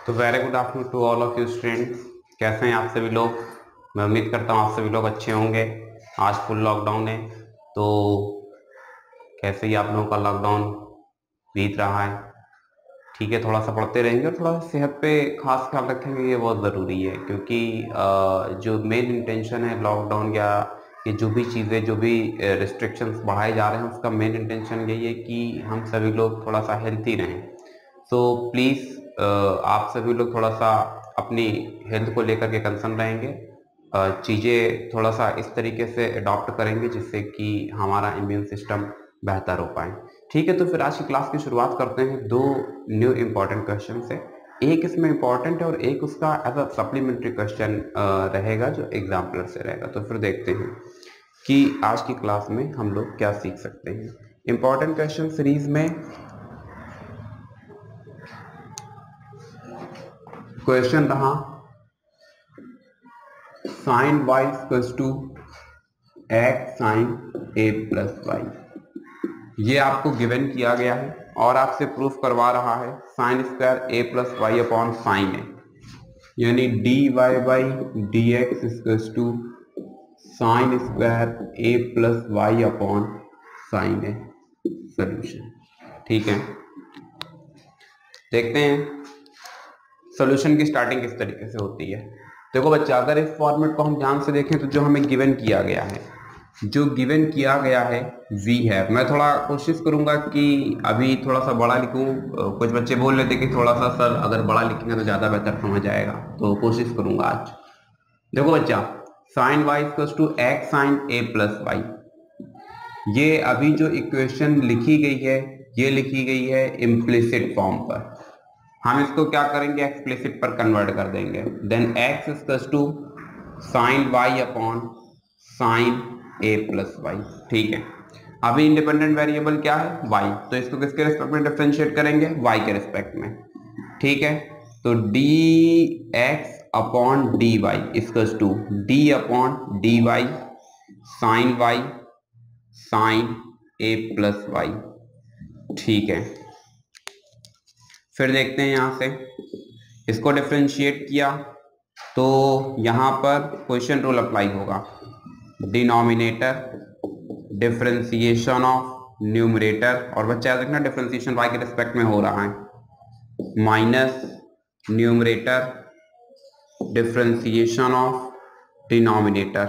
तो very good afternoon to all of you students. कैसे हैं आप सभी लोग? मैं उम्मीद करता हूँ आप सभी लोग अच्छे होंगे। आज फुल लॉकडाउन है, तो कैसे ही आप लोगों का लॉकडाउन बीत रहा है? ठीक है, थोड़ा सा पढ़ते रहेंगे और थोड़ा सेहत पे खास ख्याल रखेंगे, ये बहुत ज़रूरी है क्योंकि जो मेन इंटेंशन है लॉकडाउन या ये जो भी चीज़ें जो भी रिस्ट्रिक्शंस बढ़ाए जा रहे हैं उसका मेन इंटेंशन यही है कि हम सभी लोग थोड़ा सा हेल्थी रहें। सो प्लीज़ आप सभी लोग थोड़ा सा अपनी हेल्थ को लेकर के कंसर्न रहेंगे, चीज़ें थोड़ा सा इस तरीके से अडॉप्ट करेंगे जिससे कि हमारा इम्यून सिस्टम बेहतर हो पाए। ठीक है, तो फिर आज की क्लास की शुरुआत करते हैं। दो न्यू इम्पॉर्टेंट क्वेश्चन से, एक इसमें इम्पॉर्टेंट है और एक उसका एज अ सप्लीमेंट्री क्वेश्चन रहेगा जो एग्जाम्पलर से रहेगा। तो फिर देखते हैं कि आज की क्लास में हम लोग क्या सीख सकते हैं। इम्पॉर्टेंट क्वेश्चन सीरीज में क्वेश्चन रहा sine y equals to x sine a plus y. ये आपको गिवन किया गया है और आपसे प्रूफ करवा रहा है sine square a plus y upon sine a, यानी d y by d x equals to sine square a plus y upon sine a solution. ठीक है, देखते हैं सोल्यूशन की स्टार्टिंग किस तरीके से होती है। देखो बच्चा, अगर इस फॉर्मेट को हम ध्यान से देखें तो जो हमें गिवन किया गया है, जो गिवन किया गया है वी है। मैं थोड़ा कोशिश करूंगा कि अभी थोड़ा सा बड़ा लिखूं। कुछ बच्चे बोल रहे थे कि थोड़ा सा सर अगर बड़ा लिखेंगे तो ज़्यादा बेहतर समझ आएगा, तो कोशिश करूंगा आज। देखो बच्चा, sine y equals to x sine a plus y, ये अभी जो इक्वेशन लिखी गई है ये लिखी गई है इम्प्लिसिट फॉर्म पर। हम इसको क्या करेंगे, एक्सप्लिसिट पर कन्वर्ट कर देंगे। Then x equals to sine y upon sine a plus y. ठीक है, अभी इंडिपेंडेंट वेरिएबल क्या है, वाई, तो इसको किसके रिस्पेक्ट में डिफरेंशिएट करेंगे, वाई के रिस्पेक्ट में। ठीक है, तो d x upon d y equals to d upon d y sine y sine a plus y. ठीक है, फिर देखते हैं यहां से इसको डिफरेंशिएट किया तो यहां पर क्वेश्चन रूल अप्लाई होगा, डिनोमिनेटर डिफरेंशिएशन ऑफ न्यूमरेटर, और बच्चा याद रखना डिफरेंशिएशन वाई के रिस्पेक्ट में हो रहा है, minus numerator differentiation of denominator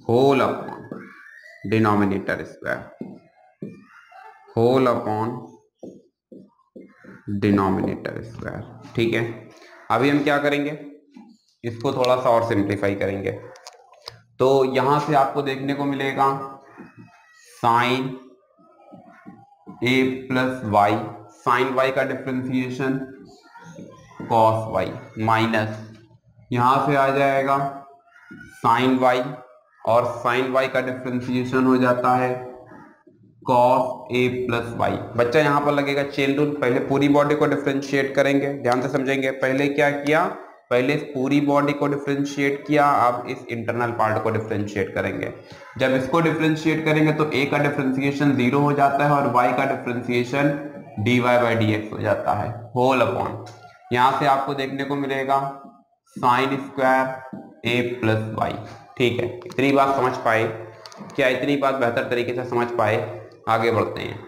whole upon denominator square whole upon denominator square. ठीक है, अभी हम क्या करेंगे, इसको थोड़ा सा और सिंप्लीफाई करेंगे। तो यहां से आपको देखने को मिलेगा sign a plus Y, sine Y का डिफरेंशिएशन कॉस वाई, माइनस यहां से आ जाएगा साइन वाई, और साइन वाई का डिफरेंशिएशन हो जाता है कॉस ए प्लस वाई। बच्चा यहां पर लगेगा चेन रूल, पहले पूरी बॉडी को डिफरेंशिएट करेंगे, ध्यान से समझेंगे। पहले क्या किया, पहले इस पूरी बॉडी को डिफरेंशिएट किया, अब इस इंटरनल पार्ट को डिफरेंशिएट करेंगे। जब इसको डिफरेंशिएट करेंगे तो ए का डिफरेंशिएशन 0 हो जाता है और वाई का differentiation d y by d x हो जाता है होल अपॉन, यहां से आपको देखने को मिलेगा sign square a plus y. ठीक है, इतनी बात समझ पाए क्या? इतनी बात बेहतर तरीके से समझ पाए? आगे बढ़ते हैं।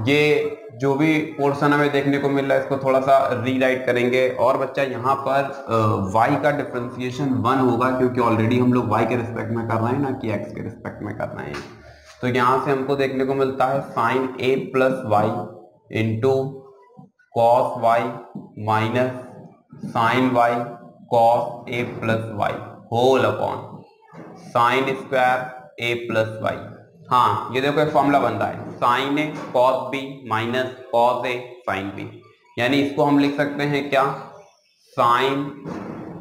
ये जो भी पोर्शन हमें देखने को मिल रहा है इसको थोड़ा सा रीराइट करेंगे। और बच्चा यहाँ पर y का डिफरेंशिएशन 1 होगा क्योंकि ऑलरेडी हम लोग y के रिस्पेक्ट में कर रहे हैं ना कि x के रिस्पेक्ट में कर रहे हैं। तो यहाँ से हमको देखने को मिलता है sine a plus y into cos y minus sine y cos a plus y whole upon sine square a plus y. हाँ, ये देखो एक फॉर्मूला बन रहा है, sine a cos b minus cos a sine b, यानी इसको हम लिख सकते हैं क्या, sine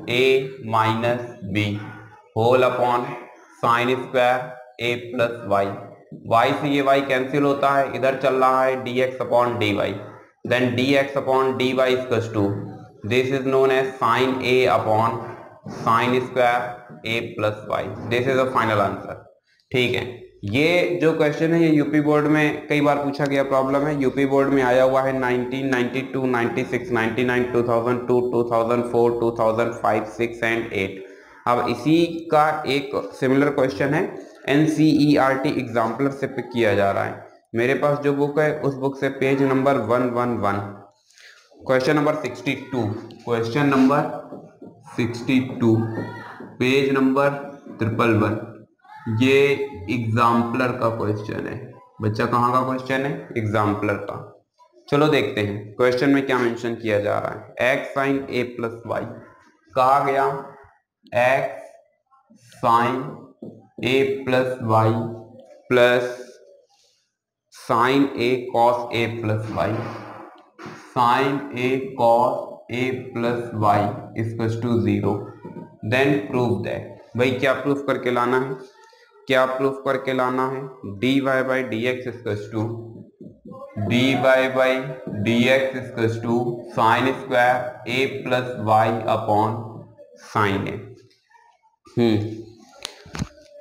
a minus b whole upon sine square a plus y. Y से ये वाई कैंसिल होता है, इधर चल रहा है d x upon d y, then d x upon d y equals to this is known as sine a upon sine square a plus y. This is a final answer. ठीक है, ये जो क्वेश्चन है ये UP board में कई बार पूछा गया प्रॉब्लम है। यूपी बोर्ड में आया हुआ है 1992, 96, 99, 2002, 2004, 2005, 6 एंड 8। अब इसी का एक सिमिलर क्वेश्चन है NCERT एग्जाम्पलर से पिक किया जा रहा है। मेरे पास जो बुक है उस बुक से page number 111, question number 62, question number 62, page number 111, ये एग्जाम्पलर का क्वेश्चन है। बच्चा कहाँ का क्वेश्चन है? एग्जाम्पलर का। चलो देखते हैं क्वेश्चन में क्या मेंशन किया जा रहा है। x sin a plus y कहा गया, x sin a plus y plus sin a cos a plus y, sin a cos a plus y equals to 0। Then prove that, भाई क्या प्रूफ करके लाना है? क्या प्रूफ करके लाना है? dy by d x equals to dy by d x equals to sine square a plus y upon sine a.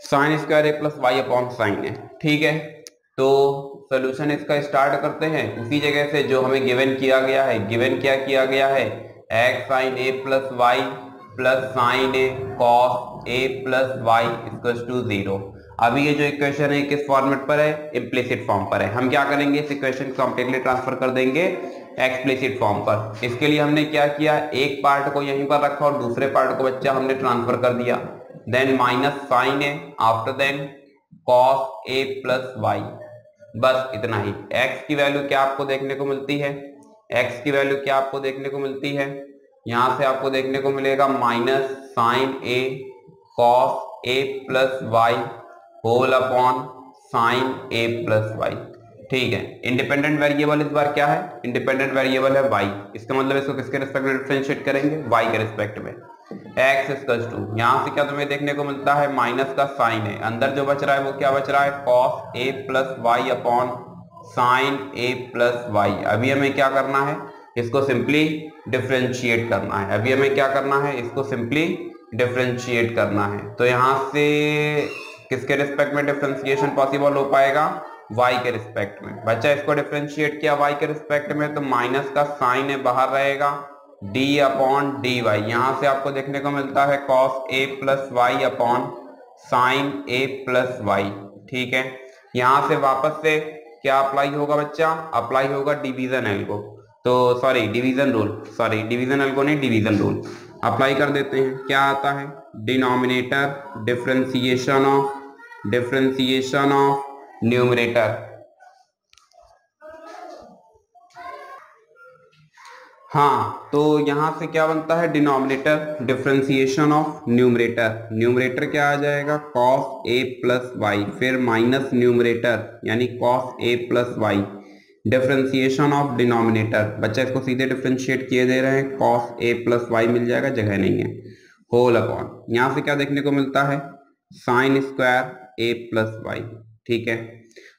Sine square a plus y upon sine a. ठीक है, तो सोल्यूशन इसका स्टार्ट करते हैं उसी जगह से जो हमें गिवन किया गया है। गिवन क्या किया गया है? x sine a plus y plus sine a cos a plus y equals to 0। अभी ये जो इक्वेशन है किस फॉर्मेट पर है? इम्प्लिसिट फॉर्म पर है। हम क्या करेंगे? इस इक्वेशन को कंप्लीटली ट्रांसफर कर देंगे एक्सप्लिसिट फॉर्म पर। इसके लिए हमने क्या किया, एक पार्ट को यहीं पर रखा और दूसरे पार्ट को बच्चा हमने ट्रांसफर कर दिया। Then minus sine A, after then cos a plus Y, बस इतना ही। x की वैल्यू क्या आपको देखने को मिलती है? x की वैल्यू क्या आपको देखने को मिलती है? यहां से आपको देखने को मिलेगा minus sine a cos a plus y whole upon sine a plus y. ठीक है, इंडिपेंडेंट वेरिएबल इस बार क्या है? इंडिपेंडेंट वेरिएबल है y। इसका मतलब इसको किसके रिस्पेक्ट में डिफरेंशिएट करेंगे? y के रिस्पेक्ट में। x इक्वल्स टू, यहां से क्या तुम्हें देखने को मिलता है? माइनस का साइन है, अंदर जो बच रहा है वो क्या बच रहा है? cos a plus y upon sine a plus y. अभी हमें क्या करना है? इसको सिंपली डिफरेंशिएट करना है। अभी हमें क्या करना है? इसको सिंपली डिफरेंशिएट करना है। तो यहां से किसके रिस्पेक्ट में डिफरेंशिएशन पॉसिबल हो पाएगा? y के रिस्पेक्ट में। बच्चा इसको डिफरेंशिएट किया y के रिस्पेक्ट में तो माइनस का साइन है बाहर रहेगा, d अपॉन डी वाई। यहां से आपको देखने को मिलता है cos a plus y upon sine a plus y. ठीक है, यहां से वापस से क्या अप्लाई होगा बच्चा? अप्लाई होगा डिवीजन एल को, तो sorry division rule, sorry division L को नहीं, डिवीजन रूल अप्लाई कर देते हैं। क्या आता है? Denominator differentiation of numerator. हाँ, तो यहां से क्या बनता है? Denominator differentiation of numerator. Numerator क्या आ जाएगा? cos a प्लस वाई, फिर माइनस न्यूमरेटर यानी cos a plus y, differentiation of denominator. बच्चा इसको सीधे डिफरेंशिएट किए दे रहे हैं, cos a प्लस वाई मिल जाएगा, जगह नहीं है, होल अपॉन, यहां से क्या देखने को मिलता है? Sine square a plus y. ठीक है,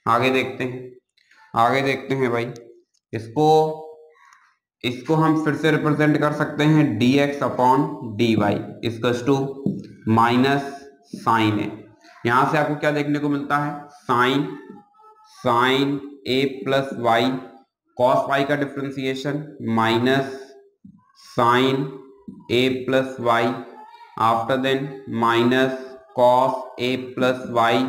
आगे देखते हैं, आगे देखते हैं भाई। इसको हम फिर से रिप्रेजेंट कर सकते हैं dx upon dy equals to minus sine a. यहां से आपको क्या देखने को मिलता है? Sine a plus y, cos y का differentiation minus sine a plus y, after then minus cos a plus y,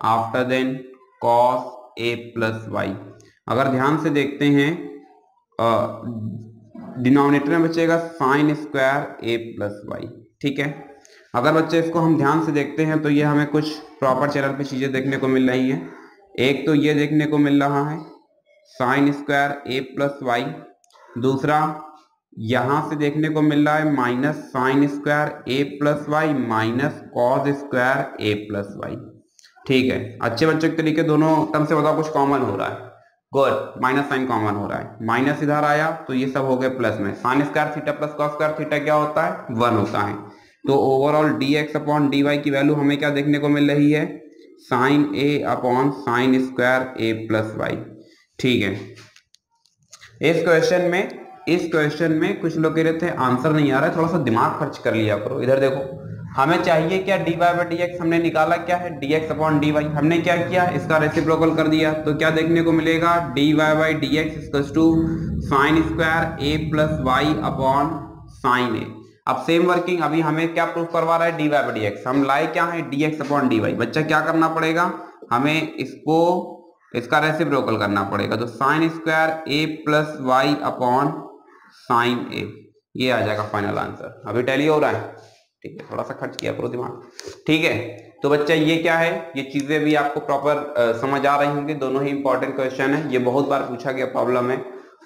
after then cos a plus y. अगर ध्यान से देखते हैं डिनोमिनेटर में बचेगा sine square a plus y. ठीक है, अगर बच्चे इसको हम ध्यान से देखते हैं तो ये हमें कुछ प्रॉपर चैनल पे चीजें देखने को मिल रही हैं। एक तो ये देखने को मिल रहा है sine square a plus y, दूसरा यहां से देखने को मिल रहा है minus sine square a plus y minus cos square a plus y. ठीक है, अच्छे बच्चों के तरीके दोनों टर्म से बताओ कुछ कॉमन हो रहा है। गुड, माइनस साइन कॉमन हो रहा है, माइनस इधर आया तो ये सब हो गए प्लस में। Sine square theta plus cos square theta क्या होता है? 1 होता है। तो ओवरऑल dx अपॉन dy की वैल्यू हमें क्या देखने को मिल रही है? Sine a upon sine square a plus y. ठीक है, इस क्वेश्चन में कुछ लोग कह रहे थे आंसर नहीं आ रहा है, थोड़ा सा दिमाग खर्च कर लिया करो। इधर देखो, हमें चाहिए क्या, dy बाई डी एक्स, हमने निकाला क्या है dx अपॉन dy, हमने क्या किया इसका रेसिप्रोकल कर दिया, तो क्या देखने को मिलेगा dy by d x equals to sine square a plus y upon sine a. अब सेम वर्किंग, अभी हमें क्या प्रूफ करवा रहा है dy बाई डी एक्स, हम लाए क्या है dx अपॉन dy। बच्चा क्या करना पड़ेगा, हमें इसको इसका रेसिप्रोकल करना पड़ेगा, तो sine square a plus y upon sine a, ये आ जाएगा फाइनल आंसर। अभी टैली हो रहा है, ठीक है, थोड़ा सा खर्च किया करो दिमाग, ठीक है। तो बच्चा ये क्या है, ये चीजें भी आपको प्रॉपर समझ आ रही होंगी, दोनों ही इंपॉर्टेंट क्वेश्चन है, ये बहुत बार पूछा गया प्रॉब्लम है,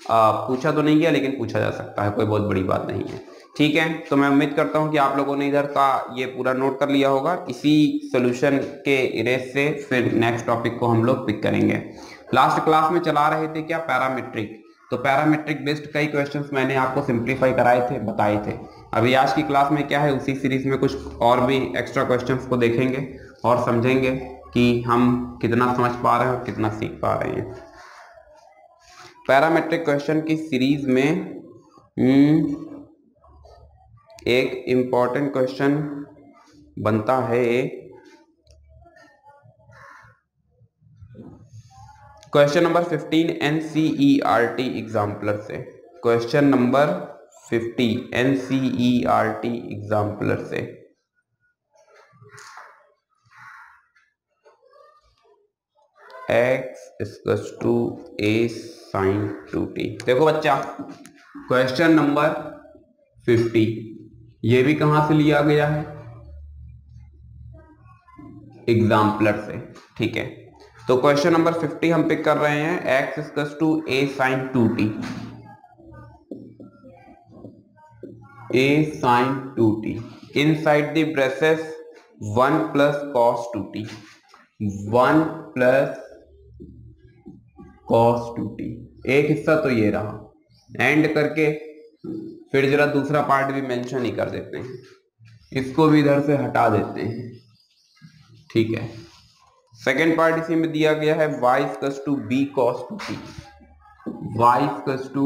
पूछा तो नहीं गया लेकिन पूछा जा सकता है, कोई बहुत बड़ी बात नहीं है, ठीक है। तो मैं उम्मीद करता हूं कि आप लोगों ने इधर का ये पूरा नोट कर लिया होगा। इसी सोल्यूशन के रेस से फिर नेक्स्ट टॉपिक को हम लोग पिक करेंगे। लास्ट क्लास में चला रहे थे क्या, पैरामीट्रिक, तो पैरामीट्रिक बेस्ड कई क्वेश्चंस मैंने आपको सिंप्लीफाई कराए थे, बताए थे। अभी आज की क्लास में क्या है, उसी सीरीज में कुछ और भी एक्स्ट्रा क्वेश्चंस को देखेंगे और समझेंगे कि हम कितना समझ पा रहे हैं और कितना सीख पा रहे हैं। पैरामीट्रिक क्वेश्चन की सीरीज में एक इम्पॉर्टेंट क्वेश्चन बनता है, क्वेश्चन नंबर 15 NCERT एग्जाम्पलर से, क्वेश्चन नंबर 50 NCERT एग्जाम्पलर से। x equals to a sin 2t। देखो बच्चा क्वेश्चन नंबर 50 ये भी कहां से लिया गया है, एग्जाम्पलर से, ठीक है। तो क्वेश्चन नंबर 50 हम पिक कर रहे हैं, x equals to a sin 2t, a sin 2t inside the braces 1 plus cos 2t, 1 plus cos 2t। एक हिस्सा तो ये रहा, एंड करके फिर जरा दूसरा पार्ट भी मेंशन ही कर देते हैं, इसको भी इधर से हटा देते हैं, ठीक है। सेकेंड पार्ट इसी में दिया गया है, y equals to b cos 2t, y equals to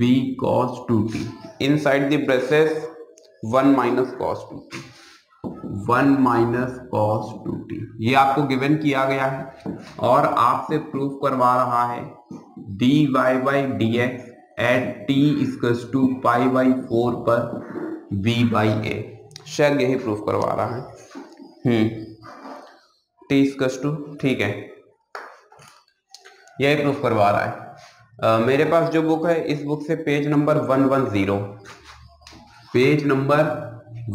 b cos 2t inside the braces 1 minus cos 2t, 1 minus cos 2t, ये आपको गिवन किया गया है और आपसे प्रूफ करवा रहा है dy by d x at t equals to pi by 4 पर b बाई a, शायद यही प्रूफ करवा रहा है, t इक्वल्स टू, ठीक है, यही प्रूफ करवा रहा है। मेरे पास जो बुक है, इस बुक से पेज नंबर 110, पेज नंबर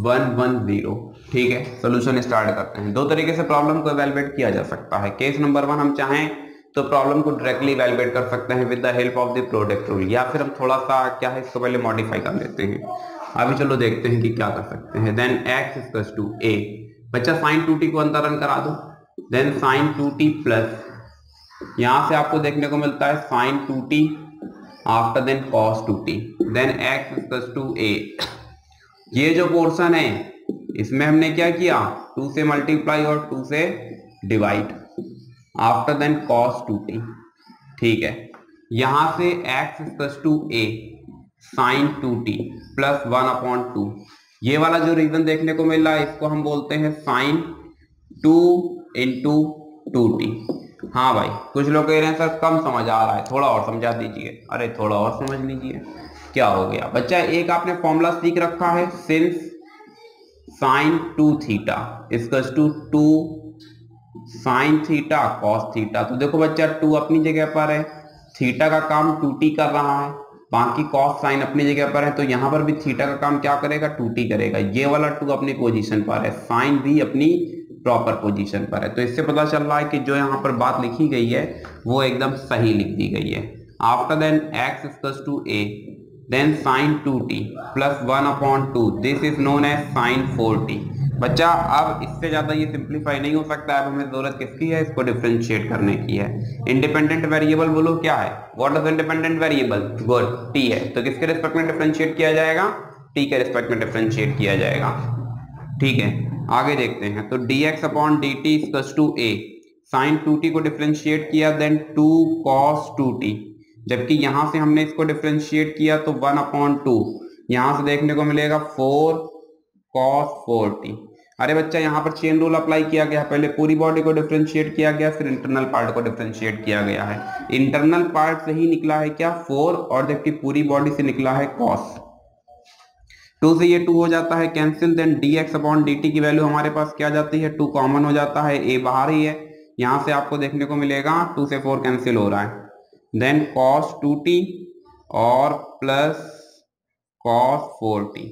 110, ठीक है। सोल्यूशन स्टार्ट करते हैं। दो तरीके से प्रॉब्लम को इवैल्यूएट किया जा सकता है। केस नंबर 1 हम चाहें तो प्रॉब्लम को डायरेक्टली इवैल्यूएट कर सकते हैं with the help of the product rule, या फिर हम थोड़ा सा क्या है इसको पहले मॉडिफाई कर लेते हैं। अभी चलो देखते हैं कि क्या कर सकते हैं। Then x equals to a, बच्चा sin 2t को अंदर रन करा दो, देन sin 2t प्लस, यहां से आपको देखने को मिलता है sin 2t after then cos 2t, then x equals to a। ये जो पोर्शन है इसमें हमने क्या किया, 2 से मल्टीप्लाई और 2 से divide, after then cos 2t, ठीक है। यहां से x equals to a sin 2t plus 1 upon 2, ये वाला जो रीजन देखने को मिल रहा है इसको हम बोलते हैं sin 2 इंटू 2t। हाँ भाई, कुछ लोग कह रहे हैं सर कम समझ आ रहा है, थोड़ा और समझा दीजिए। अरे थोड़ा और समझ लीजिए, क्या हो गया बच्चा, एक आपने फॉर्मूला सीख रखा है, since sin 2 theta equals to 2 sin theta cos theta. तो देखो बच्चा 2 अपनी जगह पर है, थीटा का काम 2t कर रहा है, बाकी cos sin अपनी जगह पर है, तो यहाँ पर भी थीटा का काम क्या करेगा, 2t करेगा। ये वाला 2 अपनी पोजीशन पर है, sin भी अपनी प्रॉपर पोजीशन पर है। तो इससे पता चल रहा है कि जो यहाँ पर बात लिखी गई है वो एकदम सही लिख दी गई है। After then x equals to a, then sin 2t plus 1 upon 2, this is known as sin 4t। बच्चा अब इससे ज्यादा ये सिंप्लीफाई नहीं हो सकता है, अब हमें जरूरत किसकी है, इसको डिफरेंशिएट करने की है। इंडिपेंडेंट वेरिएबल बोलो क्या है, what is independent variable, good, t है, तो किसके रिस्पेक्ट में डिफरेंशिएट किया जाएगा, t के रिस्पेक्ट में डिफरेंशिएट किया जाएगा, ठीक है। आगे देखते हैं, तो dx upon dt equals to a, sin 2t को डिफरेंशिएट किया, देन 2 cos 2t, जबकि यहां से हमने इसको डिफरेंशिएट किया तो 1 अपॉन 2, यहां से देखने को मिलेगा 4 cos 4t। अरे बच्चा यहाँ पर चेन रूल अप्लाई किया गया है, पहले पूरी बॉडी को डिफरेंशिएट किया गया, फिर इंटरनल पार्ट को डिफरेंशिएट किया गया है। इंटरनल पार्ट से ही निकला है क्या 4, और जबकि पूरी बॉडी से निकला है cos। 2 से ये 2 हो जाता है cancel, then dx upon dt की वैल्यू हमारे पास क्या जाती है 2 कॉमन हो जाता है, a बाहर ही है, यहाँ से आपको देखने को मिलेगा 2 से 4 कैंसिल हो रहा है, देन cos 2t और प्लस cos 4t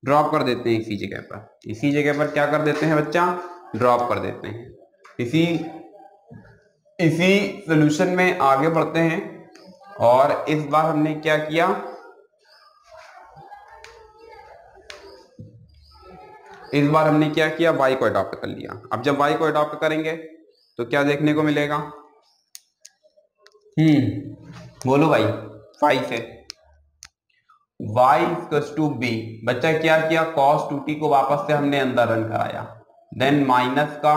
ड्रॉप कर देते हैं इसी जगह पर। इसी जगह पर क्या कर देते हैं बच्चा, ड्रॉप कर देते हैं। इसी सॉल्यूशन में आगे बढ़ते हैं, और इस बार हमने क्या किया, इस बार हमने क्या किया, y को अडॉप्ट कर लिया। अब जब y को अडॉप्ट करेंगे तो क्या देखने को मिलेगा, बोलो भाई 5 से y इक्वल्स टू b। बच्चा क्या किया, cos 2t को वापस से हमने अंदर रन कराया, देन माइनस का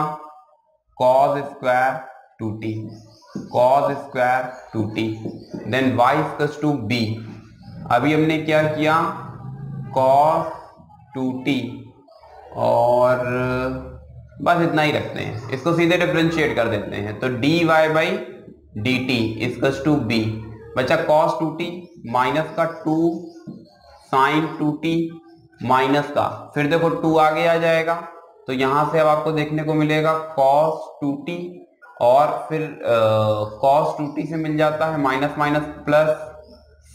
cos square 2t, cos square 2t, then y equals to b। अभी हमने क्या किया, cos 2t और बस इतना ही रखते हैं, इसको सीधे डिफरेंशिएट कर देते हैं, तो dy by dt equals to b। बच्चा cos 2t माइनस का 2 sin 2t माइनस का, फिर देखो 2 आगे आ जाएगा, तो यहां से अब आपको देखने को मिलेगा cos 2t और फिर cos 2t से मिल जाता है minus minus plus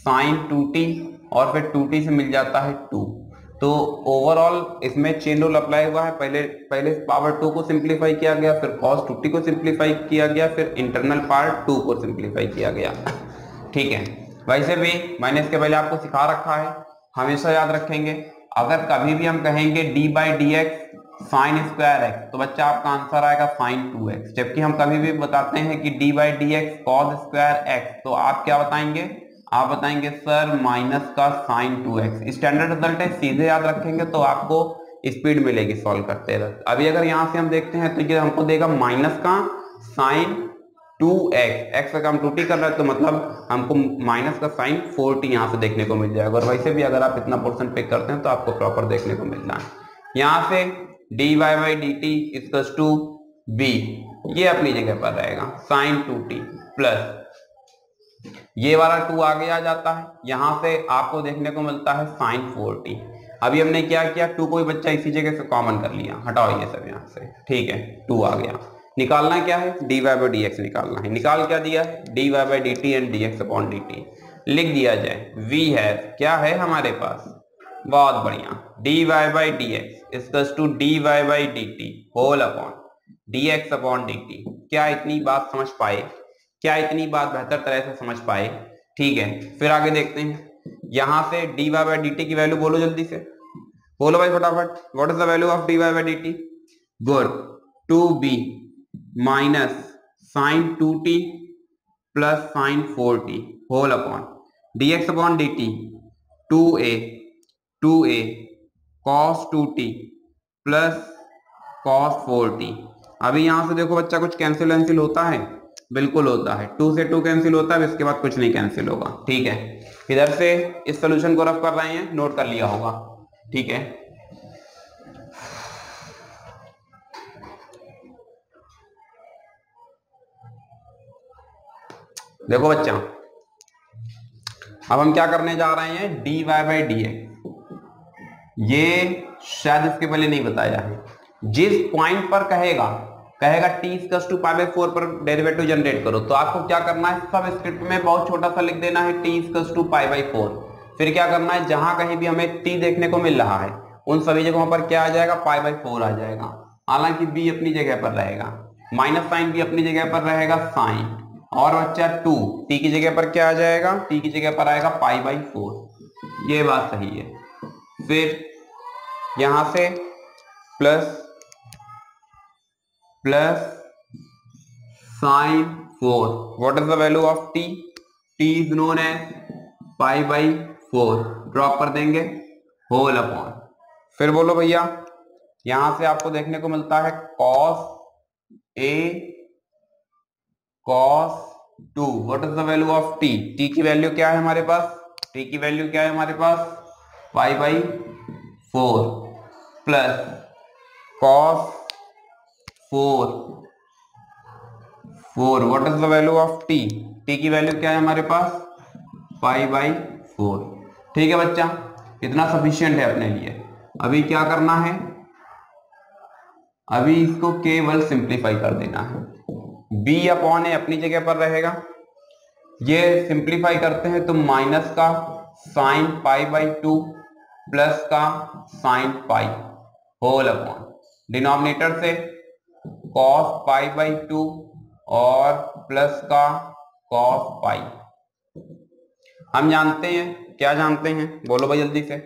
sin 2t और फिर 2t से मिल जाता है 2। तो ओवरऑल इसमें चेन रूल अप्लाई हुआ है, पहले पावर 2 को सिंप्लीफाई किया गया, फिर cos 2t को सिंप्लीफाई किया गया, फिर इंटरनल पार्ट 2 को सिंप्लीफाई किया गया। ठीक है, वैसे भी मैंने इसके पहले आपको सिखा रखा है, हमेशा याद रखेंगे, अगर कभी भी हम कहेंगे d by d x sine square x, तो बच्चा आपका आंसर आएगा साइन 2x। जबकि हम कभी भी बताते हैं कि d by d x cos square x, तो आप क्या बताएंगे, आप बताएंगे सर माइनस का साइन 2x। स्टैंडर्ड रिजल्ट है, सीधे याद रखेंगे तो आपको स्पीड मिलेगी सॉल्व करते वक्त। अभी अगर यहाँ से हम देखते हैं तो ये हमको देगा माइनस का साइन 2x, x का हम 2t कर रहे हैं तो मतलब हमको माइनस का साइन 4t यहाँ से देखने को मिल जाएगा। और वैसे भी अगर आप इतना पोर्शन पिक करते हैं तो आपको प्रॉपर देखने को मिल रहा है। यहाँ से dy by dt equals to b, ये अपनी जगह पर रहेगा साइन 2t प्लस ये वाला 2 आगे आ जाता है, यहाँ से आपको देखने को मिलता है साइन 4t। अभी हमने क्या किया, 2 को भी बच्चा इसी जगह से कॉमन कर लिया, हटाओ ये सब यहाँ से, ठीक है 2 आ गया। निकालना क्या है, dy बाई डी एक्स निकालना है। निकाल क्या दिया है, dy by d T and dx upon dt लिख दिया जाए। v है, क्या है हमारे पास, बहुत बढ़िया, dy by d x equals to dy by d t whole upon dx upon dt। क्या इतनी बात समझ पाए, क्या इतनी बात बेहतर तरह से समझ पाए, ठीक है। फिर आगे देखते हैं, यहां से dy बाई डी टी की वैल्यू बोलो जल्दी से, बोलो भाई फटाफट, what is the value of dy by d t, good 2b minus sine 2t plus sine 4t whole upon dx upon dt 2a cos 2t plus cos 4t। अभी यहां से देखो बच्चा कुछ कैंसिल वैंसिल होता है, बिल्कुल होता है, 2 से 2 कैंसिल होता है, इसके बाद कुछ नहीं कैंसिल होगा, ठीक है। इधर से इस सोल्यूशन को रफ कर रहे हैं, नोट कर लिया होगा, ठीक है। देखो बच्चा, अब हम क्या करने जा रहे हैं, dy बाई डी एक्स, ये शायद इसके पहले नहीं बताया है। जिस पॉइंट पर कहेगा t equals to pi by 4 पर डेरिवेटिव जनरेट करो, तो आपको क्या करना है, सब स्क्रिप्ट में बहुत छोटा सा लिख देना है t equals to pi by 4। फिर क्या करना है, जहां कहीं भी हमें t देखने को मिल रहा है उन सभी जगहों पर क्या आ जाएगा, पाई बाई 4 आ जाएगा। हालांकि b अपनी जगह पर रहेगा, माइनस साइन भी अपनी जगह पर रहेगा साइन, और बच्चा 2 t की जगह पर क्या आ जाएगा, t की जगह पर आएगा पाई बाई 4, ये बात सही है। फिर यहां से plus sine 4, what is the value of t, t is known as pi by 4, drop कर देंगे होल अपॉन, फिर बोलो भैया, यहां से आपको देखने को मिलता है cos a cos 2, what is the value of t, t की वैल्यू क्या है हमारे पास, t की वैल्यू क्या है हमारे पास, pi by 4 plus cos 4 what is the value of t? t की वैल्यू क्या है हमारे पास? π/4। ठीक है बच्चा, इतना सफिशिएंट है अपने लिए। अभी क्या करना है, अभी इसको केवल सिंप्लीफाई कर देना है। b/a अपनी जगह पर रहेगा, ये सिंप्लीफाई करते हैं तो माइनस का साइन π/2 प्लस का sine pi whole upon denominator से cos π/2 और प्लस का cos पाई। हम जानते हैं, क्या जानते हैं, बोलो भाई जल्दी से,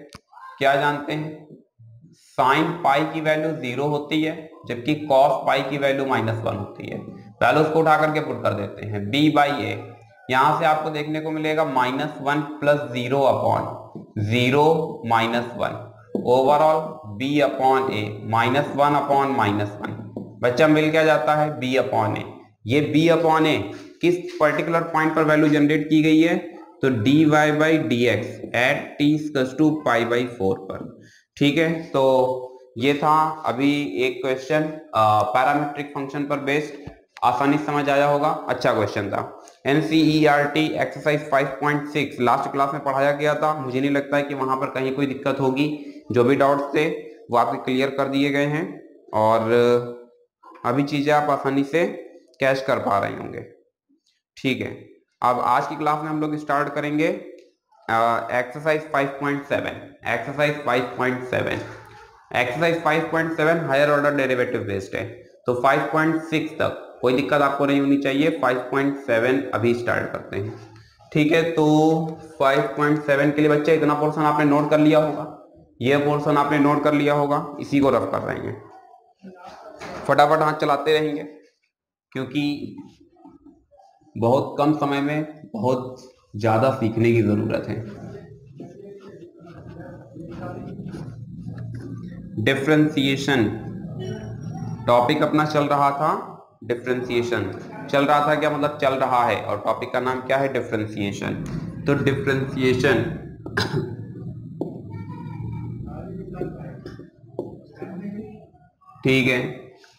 क्या जानते हैं? साइन पाई की वैल्यू 0 होती है जबकि cos पाई की वैल्यू -1 होती है। पहले उसको उठा करके पुट कर देते हैं। b/a यहां से आपको देखने को मिलेगा -1 + 0 अपॉन 0 -1 ओवरऑल b/a -1 अपॉन -1। बच्चा मिल क्या जाता है? b/a। ये b/a किस पर्टिकुलर पॉइंट पर वैल्यू जनरेट की गई है? तो dy/dx एट t = π/4 पर। ठीक है, तो ये था अभी एक क्वेश्चन पैरामीट्रिक फंक्शन पर बेस्ड, आसानी से समझ आया होगा, अच्छा क्वेश्चन था। NCERT एक्सरसाइज 5.6 लास्ट क्लास में पढ़ाया गया था, मुझे नहीं लगता है कि वहां पर कहीं कोई दिक्कत होगी। जो भी डाउट्स थे वो आपके क्लियर कर दिए गए हैं और अभी चीजें आप आसानी से कैच कर पा रहे होंगे। ठीक है, अब आज की क्लास में हम लोग स्टार्ट करेंगे exercise 5.7। Exercise 5.7 higher order derivative based है, तो 5.6 तक कोई दिक्कत आपको नहीं होनी चाहिए। 5.7 अभी स्टार्ट करते हैं। ठीक है, तो 5.7 के लिए बच्चे इतना पोर्शन आपने नोट कर लिया होगा, यह पोर्शन आपने नोट कर लिया होगा, इसी को रफ कर रहे हैं। फटाफट हाथ चलाते रहेंगे क्योंकि बहुत कम समय में बहुत ज्यादा सीखने की जरूरत है। डिफरेंशिएशन टॉपिक अपना चल रहा था, डिफरेंशिएशन चल रहा था, क्या मतलब चल रहा है, और टॉपिक का नाम क्या है? डिफरेंशिएशन। तो डिफरेंशिएशन ठीक है,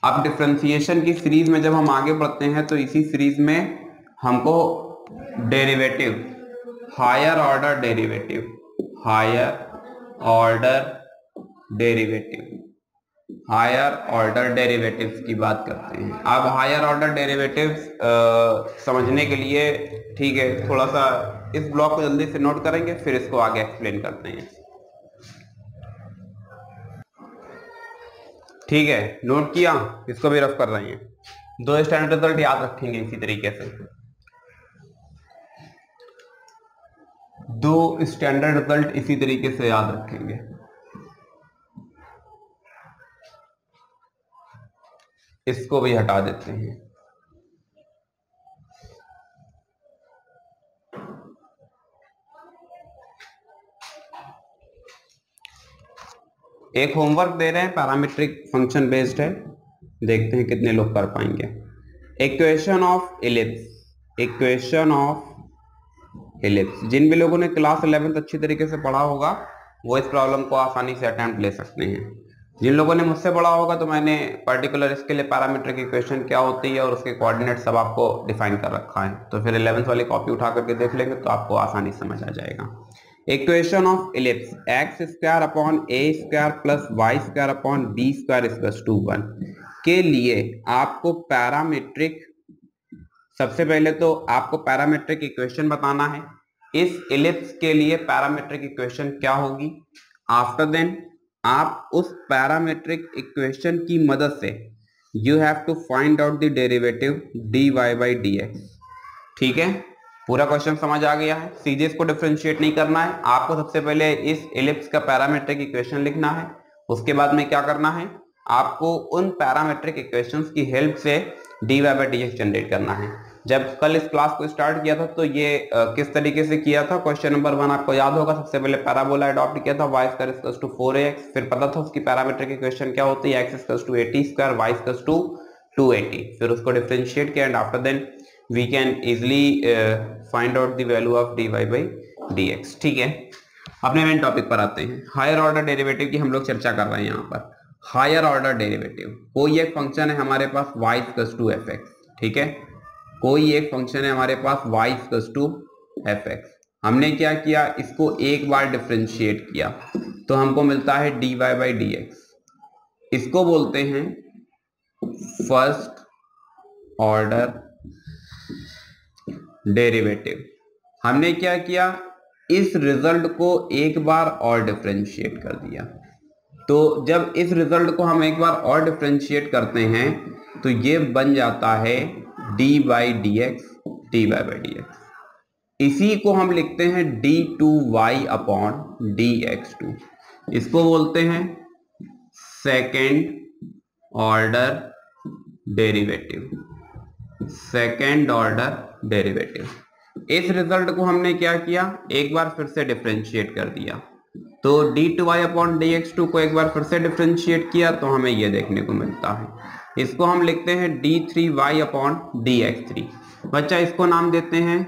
अब डिफरेंशिएशन की सीरीज में जब हम आगे बढ़ते हैं तो इसी सीरीज में हमको डेरिवेटिव, हायर ऑर्डर डेरिवेटिव्स की बात करते हैं। अब हायर ऑर्डर डेरिवेटिव्स समझने के लिए, ठीक है, थोड़ा सा इस ब्लॉक को जल्दी से नोट करेंगे, फिर इसको आगे एक्सप्लेन करते हैं। ठीक है, नोट किया, इसको भी रफ कर रहे हैं। 2 स्टैंडर्ड रिजल्ट याद रखेंगे इसी तरीके से, 2 स्टैंडर्ड रिजल्ट इसी तरीके से याद रखेंगे। इसको भी हटा देते हैं। एक होमवर्क दे रहे हैं, पैरामीट्रिक फंक्शन बेस्ड है, देखते हैं कितने लोग कर पाएंगे। इक्वेशन ऑफ इलिप्स, जिन भी लोगों ने क्लास 11th अच्छी तरीके से पढ़ा होगा वो इस प्रॉब्लम को आसानी से अटेम्प्ट ले सकते हैं। जिन लोगों ने मुझसे पढ़ा होगा तो मैंने पर्टिकुलर इसके लिए पैरामीट्रिक इक्वेशन क्या होती है और उसके कोऑर्डिनेट सब आपको डिफाइन कर रखा है, तो फिर 11th वाली कॉपी उठा करके देख लेंगे तो आपको आसानी समझ आ जाएगा। Equation of ellipse x² upon a² plus y² upon b² equals to 1 के लिए आपको पैरामीट्रिक, सबसे पहले तो आपको पैरामीट्रिक इक्वेशन बताना है। इस इलिप्स के लिए पैरामीट्रिक इक्वेशन क्या होगी, आफ्टर देन आप उस पैरामीट्रिक इक्वेशन की मदद से you have to find out the derivative dy/dx। ठीक है, पूरा क्वेश्चन समझ आ गया है। सीधे इसको डिफरेंशिएट नहीं करना है, आपको सबसे पहले इस इलिप्स का पैरामीट्रिक इक्वेशन लिखना है। उसके बाद में क्या करना है, आपको उन पैरामीट्रिक इक्वेशंस की हेल्प से dy/dx जनरेट करना है। जब कल इस क्लास को स्टार्ट किया था तो ये किस तरीके से किया था, क्वेश्चन नंबर 1 आपको याद होगा, सबसे पहले पैराबोला अडॉप्ट किया था, y² इक्वल्स टू 4ax, फिर पता था उसकी पैरामीट्रिक इक्वेशन क्या होती है, x equals to 80², y equals to 280, फिर उसको डिफरेंशिएट किया and after then we can easily find out the value of dy/dx। ठीक है, अपने मेन टॉपिक पर आते हैं। हायर ऑर्डर डेरिवेटिव की हम लोग चर्चा कर रहे हैं यहाँ पर। हायर ऑर्डर डेरिवेटिव, कोई एक फंक्शन है हमारे पास y equals to f x, ठीक है, कोई एक फंक्शन है हमारे पास y equals to f x. हमने क्या किया, इसको एक बार डिफरेंशिएट किया तो हमको मिलता है dy बाई डी एक्स। इसको बोलते हैं फर्स्ट ऑर्डर डेरिवेटिव। हमने क्या किया, इस रिजल्ट को एक बार और डिफरेंशिएट कर दिया। तो जब इस रिजल्ट को हम एक बार और डिफरेंशिएट करते हैं तो ये बन जाता है dy by d x, dy by d x. इसी को हम लिखते हैं d2y अपॉन dx2। इसको बोलते हैं second order derivative, second order derivative. इस रिजल्ट को हमने क्या किया, एक बार फिर से डिफरेंशिएट कर दिया। तो d2y अपॉन dx2 को एक बार फिर से डिफरेंशिएट किया तो हमें यह देखने को मिलता है। इसको हम लिखते हैं d3y अपॉन dx3। बच्चा इसको नाम देते हैं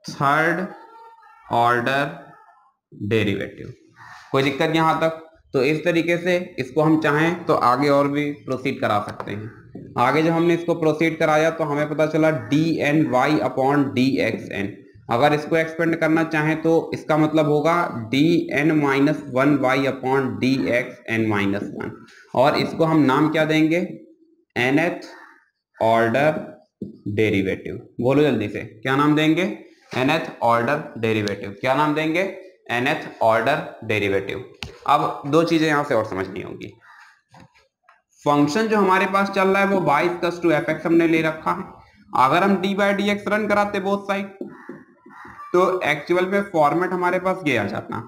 थर्ड ऑर्डर डेरिवेटिव। कोई दिक्कत यहां तक? तो इस तरीके से इसको हम चाहें तो आगे और भी प्रोसीड करा सकते हैं। आगे जब हमने इसको प्रोसीड कराया तो हमें पता चला dny अपॉन dxn। अगर इसको एक्सपेंड करना चाहें तो इसका मतलब होगा dn minus 1y upon dxn minus 1। और इसको हम नाम क्या देंगे, nth ऑर्डर डेरिवेटिव। बोलो जल्दी से, क्या नाम देंगे, nth ऑर्डर डेरिवेटिव। क्या नाम देंगे, nth ऑर्डर डेरिवेटिव। अब दो चीजें यहां से और समझनी होगी। फंक्शन जो हमारे पास चल रहा है वो y equals to f x हमने ले रखा है। अगर हम d by d x run कराते बोथ साइड तो एक्चुअल में फॉर्मेट हमारे पास ये आ जाता।